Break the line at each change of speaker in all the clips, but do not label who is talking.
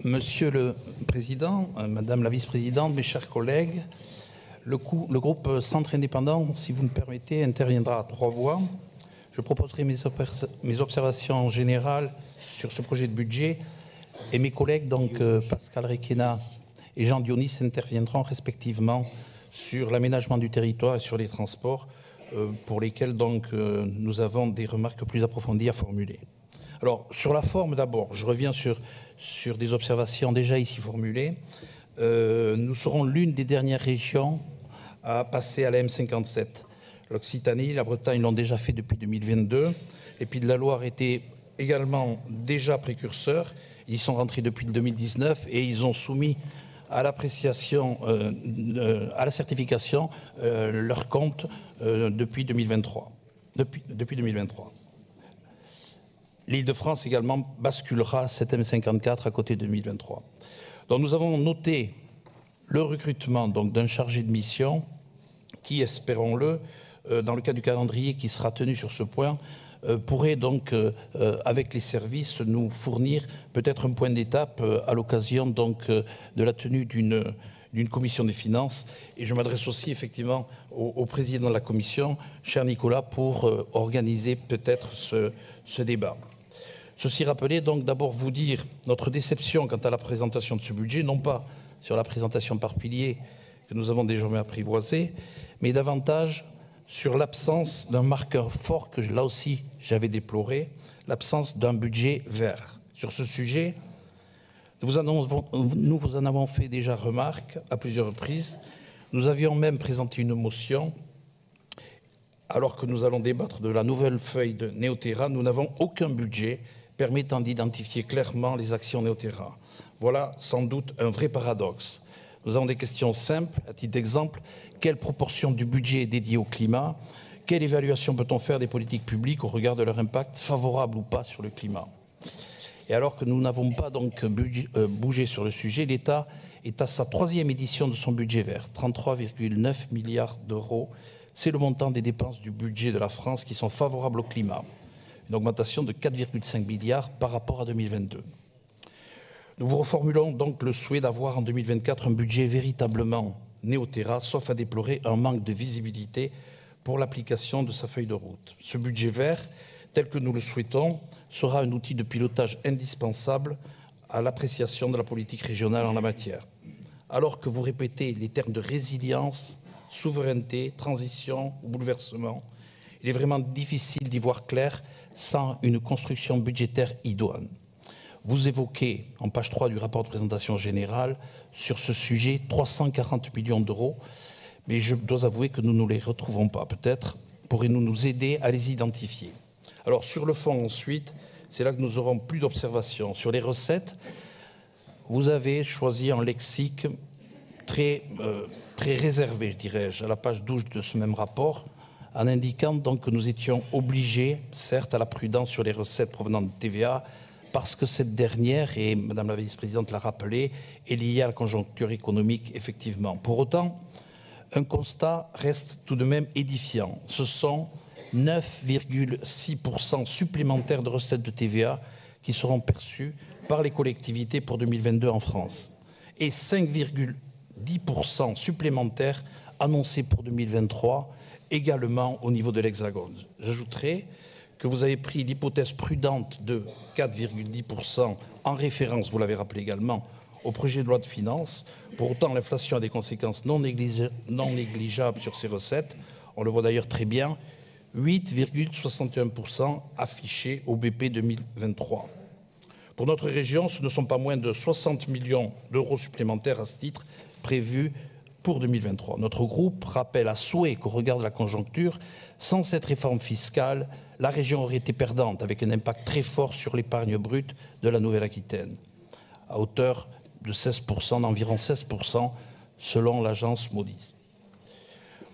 Monsieur le Président, Madame la Vice-Présidente, mes chers collègues, le groupe Centre Indépendant, si vous me permettez, interviendra à 3 voix. Je proposerai mes observations générales sur ce projet de budget et mes collègues, donc Pascal Requena et Jean Dionis, interviendront respectivement sur l'aménagement du territoire et sur les transports, pour lesquels donc nous avons des remarques plus approfondies à formuler. Alors, sur la forme d'abord, je reviens sur des observations déjà ici formulées. Nous serons l'une des dernières régions à passer à la M57. L'Occitanie, la Bretagne l'ont déjà fait depuis 2022. Les Pays de la Loire étaient également déjà précurseurs. Ils sont rentrés depuis le 2019 et ils ont soumis à l'appréciation, à la certification, leur compte depuis 2023. Depuis 2023. L'Île-de-France également basculera cette M54 à côté de 2023. Donc nous avons noté le recrutement d'un chargé de mission qui, espérons-le, dans le cadre du calendrier qui sera tenu sur ce point, pourrait donc, avec les services, nous fournir peut-être un point d'étape à l'occasion donc de la tenue d'une commission des finances. Et je m'adresse aussi effectivement au président de la commission, cher Nicolas, pour organiser peut-être ce débat. Ceci rappelé, donc d'abord vous dire notre déception quant à la présentation de ce budget, non pas sur la présentation par pilier que nous avons désormais apprivoisée, mais davantage sur l'absence d'un marqueur fort que là aussi j'avais déploré, l'absence d'un budget vert. Sur ce sujet, nous vous en avons fait déjà remarque à plusieurs reprises. Nous avions même présenté une motion. Alors que nous allons débattre de la nouvelle feuille de Néoterra, nous n'avons aucun budget permettant d'identifier clairement les actions Néoterra. Voilà sans doute un vrai paradoxe. Nous avons des questions simples. À titre d'exemple, quelle proportion du budget est dédiée au climat? Quelle évaluation peut-on faire des politiques publiques au regard de leur impact, favorable ou pas, sur le climat? Et alors que nous n'avons pas donc bougé sur le sujet, l'État est à sa 3e édition de son budget vert, 33,9 milliards d'euros. C'est le montant des dépenses du budget de la France qui sont favorables au climat. Une augmentation de 4,5 milliards par rapport à 2022. Nous vous reformulons donc le souhait d'avoir en 2024 un budget véritablement Néoterra, sauf à déplorer un manque de visibilité pour l'application de sa feuille de route. Ce budget vert, tel que nous le souhaitons, sera un outil de pilotage indispensable à l'appréciation de la politique régionale en la matière. Alors que vous répétez les termes de résilience, souveraineté, transition ou bouleversement, il est vraiment difficile d'y voir clair sans une construction budgétaire idoine. Vous évoquez, en page 3 du rapport de présentation générale, sur ce sujet 340 millions d'euros, mais je dois avouer que nous ne les retrouvons pas. Peut-être pourrez-vous nous aider à les identifier. Alors sur le fond ensuite, c'est là que nous aurons plus d'observations. Sur les recettes, vous avez choisi un lexique très réservé, dirais-je, à la page 12 de ce même rapport, en indiquant donc que nous étions obligés, certes, à la prudence sur les recettes provenant de TVA, parce que cette dernière, et Madame la Vice-Présidente l'a rappelé, est liée à la conjoncture économique, effectivement. Pour autant, un constat reste tout de même édifiant. Ce sont 9,6% supplémentaires de recettes de TVA qui seront perçues par les collectivités pour 2022 en France, et 5,10% supplémentaires annoncés pour 2023, également au niveau de l'Hexagone. J'ajouterai que vous avez pris l'hypothèse prudente de 4,10% en référence, vous l'avez rappelé également, au projet de loi de finances. Pour autant, l'inflation a des conséquences non négligeables sur ces recettes. On le voit d'ailleurs très bien, 8,61% affichés au BP 2023. Pour notre région, ce ne sont pas moins de 60 millions d'euros supplémentaires à ce titre prévus pour 2023. Notre groupe rappelle à souhait qu'au regard de la conjoncture, sans cette réforme fiscale, la région aurait été perdante avec un impact très fort sur l'épargne brute de la Nouvelle-Aquitaine, à hauteur de 16%, d'environ 16% selon l'agence Moody's.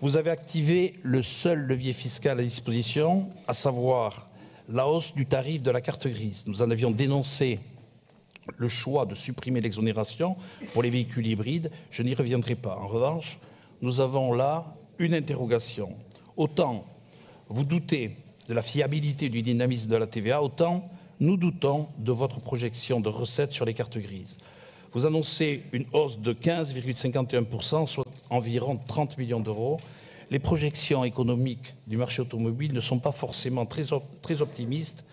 Vous avez activé le seul levier fiscal à disposition, à savoir la hausse du tarif de la carte grise. Nous en avions dénoncé le choix de supprimer l'exonération pour les véhicules hybrides. Je n'y reviendrai pas. En revanche, nous avons là une interrogation. Autant vous doutez de la fiabilité du dynamisme de la TVA, autant nous doutons de votre projection de recettes sur les cartes grises. Vous annoncez une hausse de 15,51%, soit environ 30 millions d'euros. Les projections économiques du marché automobile ne sont pas forcément très optimistes.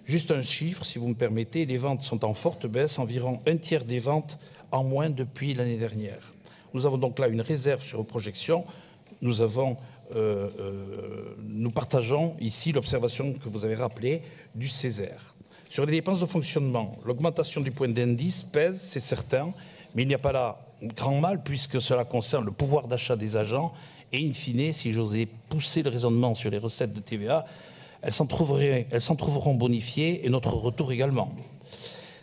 Juste un chiffre, si vous me permettez, les ventes sont en forte baisse, environ un tiers des ventes en moins depuis l'année dernière. Nous avons donc là une réserve sur vos projections. Nous partageons ici l'observation que vous avez rappelée du Césaire. Sur les dépenses de fonctionnement, l'augmentation du point d'indice pèse, c'est certain, mais il n'y a pas là grand mal puisque cela concerne le pouvoir d'achat des agents et in fine, si j'osais pousser le raisonnement sur les recettes de TVA, elles s'en trouveront bonifiées et notre retour également.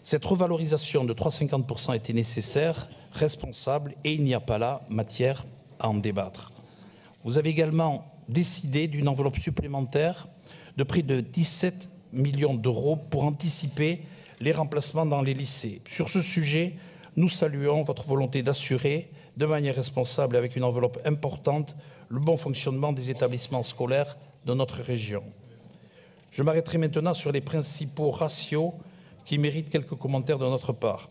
Cette revalorisation de 3,50% était nécessaire, responsable et il n'y a pas là matière à en débattre. Vous avez également décidé d'une enveloppe supplémentaire de près de 17 millions d'euros pour anticiper les remplacements dans les lycées. Sur ce sujet, nous saluons votre volonté d'assurer de manière responsable et avec une enveloppe importante le bon fonctionnement des établissements scolaires de notre région. Je m'arrêterai maintenant sur les principaux ratios qui méritent quelques commentaires de notre part.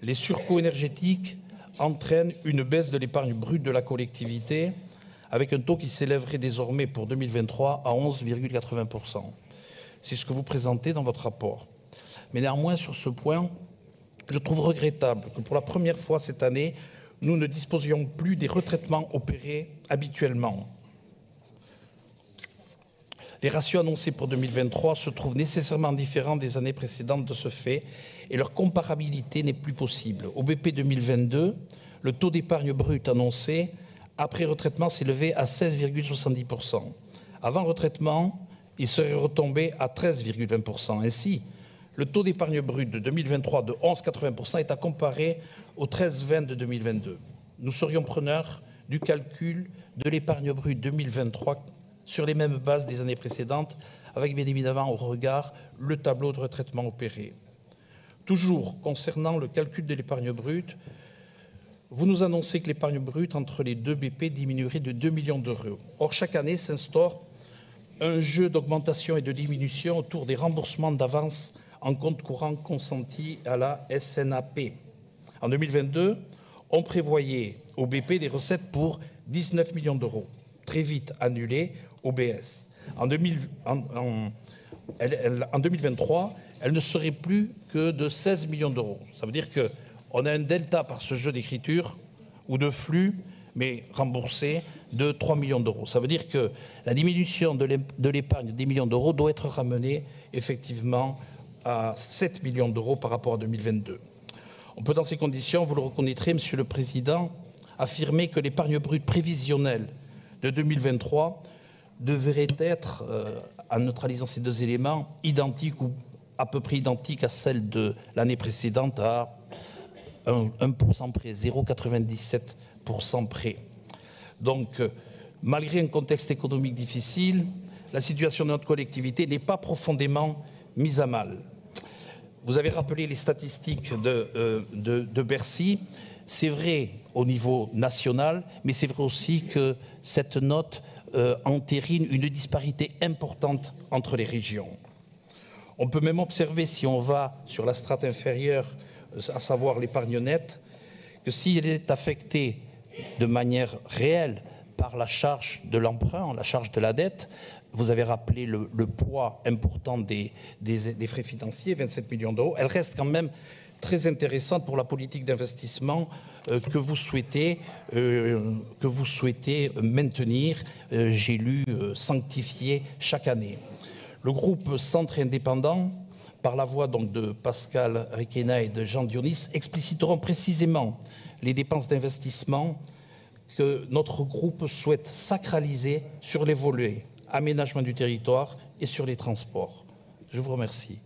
Les surcoûts énergétiques entraînent une baisse de l'épargne brute de la collectivité avec un taux qui s'élèverait désormais pour 2023 à 11,80%. C'est ce que vous présentez dans votre rapport. Mais néanmoins, sur ce point, je trouve regrettable que pour la première fois cette année, nous ne disposions plus des retraitements opérés habituellement. Les ratios annoncés pour 2023 se trouvent nécessairement différents des années précédentes de ce fait et leur comparabilité n'est plus possible. Au BP 2022, le taux d'épargne brute annoncé après retraitement s'élevait à 16,70%. Avant retraitement, il serait retombé à 13,20%. Ainsi, le taux d'épargne brute de 2023 de 11,80% est à comparer au 13,20 de 2022. Nous serions preneurs du calcul de l'épargne brute 2023 sur les mêmes bases des années précédentes, avec bien évidemment au regard le tableau de retraitement opéré. Toujours concernant le calcul de l'épargne brute, vous nous annoncez que l'épargne brute entre les deux BP diminuerait de 2 millions d'euros. Or, chaque année s'instaure un jeu d'augmentation et de diminution autour des remboursements d'avances en compte courant consentis à la SNAP. En 2022, on prévoyait au BP des recettes pour 19 millions d'euros, très vite annulées au BS. En 2023, elle ne serait plus que de 16 millions d'euros. Ça veut dire qu'on a un delta par ce jeu d'écriture ou de flux, mais remboursé, de 3 millions d'euros. Ça veut dire que la diminution de l'épargne de 10 millions d'euros doit être ramenée effectivement à 7 millions d'euros par rapport à 2022. On peut dans ces conditions, vous le reconnaîtrez, Monsieur le Président, affirmer que l'épargne brute prévisionnelle de 2023 devrait être, en neutralisant ces deux éléments, identique ou à peu près identique à celle de l'année précédente à 1% près, 0,97% près. Donc, malgré un contexte économique difficile, la situation de notre collectivité n'est pas profondément mise à mal. Vous avez rappelé les statistiques de Bercy. C'est vrai au niveau national, mais c'est vrai aussi que cette note entérine une disparité importante entre les régions. On peut même observer, si on va sur la strate inférieure, à savoir l'épargne nette, que s'il est affecté de manière réelle par la charge de l'emprunt, la charge de la dette, vous avez rappelé le poids important des frais financiers, 27 millions d'euros, elle reste quand même très intéressante pour la politique d'investissement que vous souhaitez maintenir, j'ai lu, sanctifier chaque année. Le groupe Centre Indépendant, par la voix donc de Pascal Requena et de Jean Dionis, expliciteront précisément les dépenses d'investissement que notre groupe souhaite sacraliser sur les volets aménagement du territoire et sur les transports. Je vous remercie.